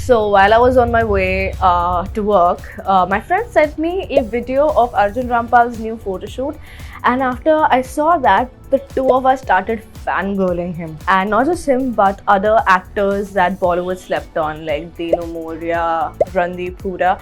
So while I was on my way to work, my friend sent me a video of Arjun Rampal's new photo shoot, and after I saw that, the two of us started fangirling him. And not just him, but other actors that Bollywood slept on, like Dino Moria, Randeep Hooda.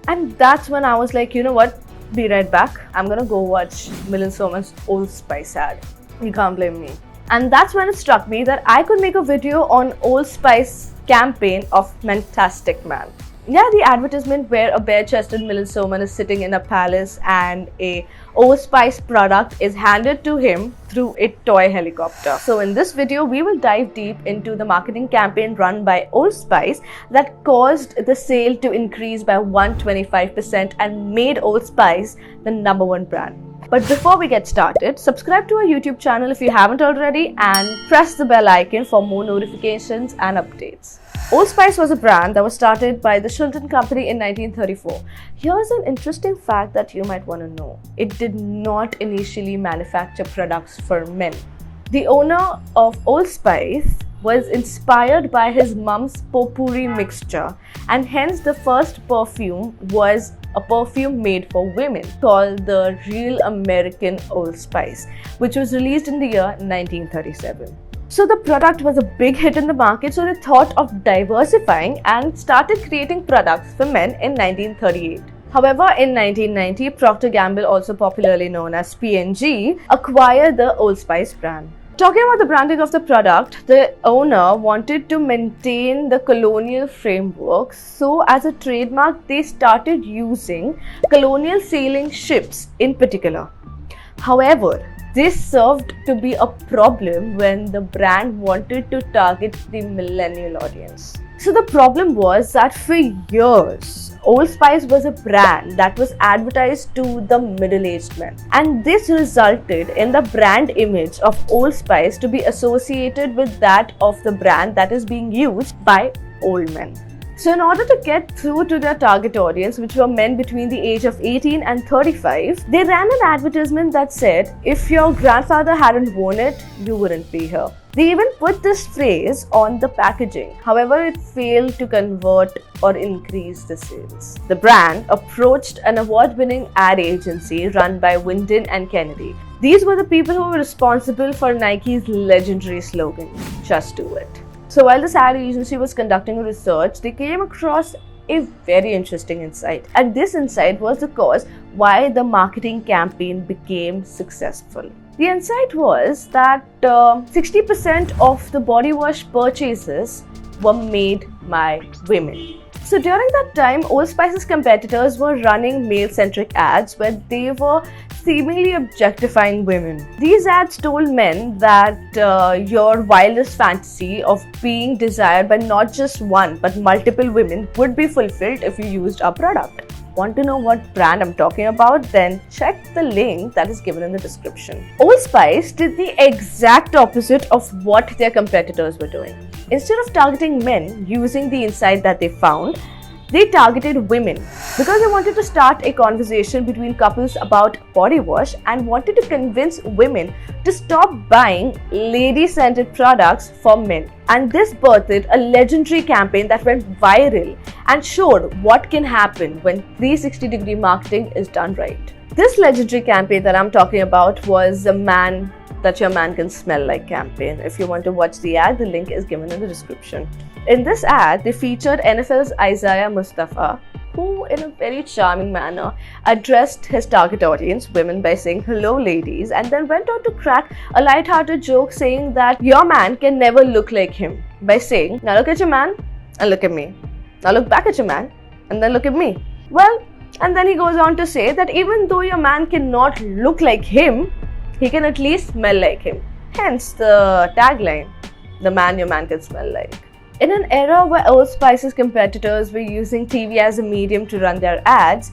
And that's when I was like, you know what? Be right back. I'm gonna go watch Milind Soman's Old Spice ad. You can't blame me. And that's when it struck me that I could make a video on Old Spice campaign of Fantastic Man. Yeah, the advertisement where a bare-chested Milind Soman is sitting in a palace and a Old Spice product is handed to him through a toy helicopter. So in this video, we will dive deep into the marketing campaign run by Old Spice that caused the sale to increase by 125% and made Old Spice the #1 brand. But before we get started, subscribe to our YouTube channel if you haven't already and press the bell icon for more notifications and updates. Old Spice was a brand that was started by the Shilton Company in 1934. Here's an interesting fact that you might want to know. It did not initially manufacture products for men. The owner of Old Spice was inspired by his mum's potpourri mixture, and hence the first perfume was a perfume made for women called the Real American Old Spice, which was released in the year 1937. So the product was a big hit in the market, so they thought of diversifying and started creating products for men in 1938. However, in 1990, Procter & Gamble, also popularly known as P&G, acquired the Old Spice brand. Talking about the branding of the product, the owner wanted to maintain the colonial framework, so as a trademark, they started using colonial sailing ships in particular. However, this served to be a problem when the brand wanted to target the millennial audience. So the problem was that for years, Old Spice was a brand that was advertised to the middle-aged men. And this resulted in the brand image of Old Spice to be associated with that of the brand that is being used by old men. So in order to get through to their target audience, which were men between the age of 18 and 35, they ran an advertisement that said, if your grandfather hadn't worn it, you wouldn't be here. They even put this phrase on the packaging. However, it failed to convert or increase the sales. The brand approached an award-winning ad agency run by Winden and Kennedy. These were the people who were responsible for Nike's legendary slogan, "Just do it." So while this ad agency was conducting research, they came across a very interesting insight. And this insight was the cause why the marketing campaign became successful. The insight was that 60% of the body wash purchases were made by women. So during that time, Old Spice's competitors were running male-centric ads where they were seemingly objectifying women. These ads told men that your wildest fantasy of being desired by not just one but multiple women would be fulfilled if you used our product. Want to know what brand I'm talking about? Then check the link that is given in the description. Old Spice did the exact opposite of what their competitors were doing. Instead of targeting men using the insight that they found, they targeted women because they wanted to start a conversation between couples about body wash and wanted to convince women to stop buying lady-scented products for men. And this birthed a legendary campaign that went viral and showed what can happen when 360-degree marketing is done right. This legendary campaign that I'm talking about was the "Man That Your Man Can Smell Like" campaign. If you want to watch the ad, the link is given in the description. In this ad, they featured NFL's Isaiah Mustafa, who in a very charming manner addressed his target audience, women, by saying "Hello ladies," and then went on to crack a light-hearted joke saying that your man can never look like him by saying, "Now look at your man and look at me. Now look back at your man and then look at me." Well, and then he goes on to say that even though your man cannot look like him, he can at least smell like him. Hence the tagline, "The man your man can smell like." In an era where Old Spice's competitors were using TV as a medium to run their ads,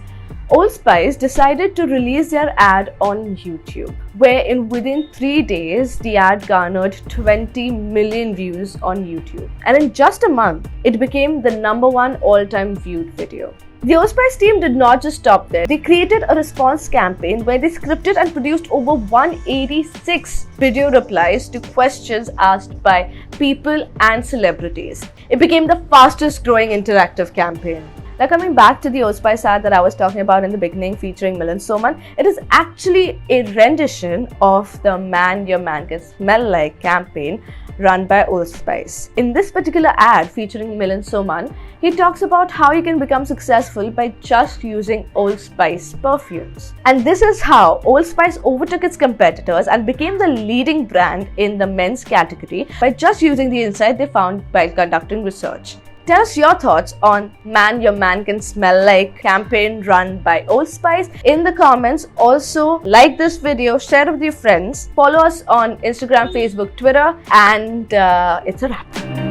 Old Spice decided to release their ad on YouTube, wherein within 3 days, the ad garnered 20 million views on YouTube. And in just a month, it became the #1 all-time viewed video. The Old Spice team did not just stop there. They created a response campaign where they scripted and produced over 186 video replies to questions asked by people and celebrities. It became the fastest growing interactive campaign. Now coming back to the Old Spice ad that I was talking about in the beginning featuring Milind Soman, it is actually a rendition of the Man Your Man Can Smell Like campaign run by Old Spice. In this particular ad featuring Milind Soman, he talks about how you can become successful by just using Old Spice perfumes. And this is how Old Spice overtook its competitors and became the leading brand in the men's category by just using the insight they found while conducting research. Tell us your thoughts on Man Your Man Can Smell Like campaign run by Old Spice in the comments. Also, like this video, share it with your friends, follow us on Instagram, Facebook, Twitter, and it's a wrap.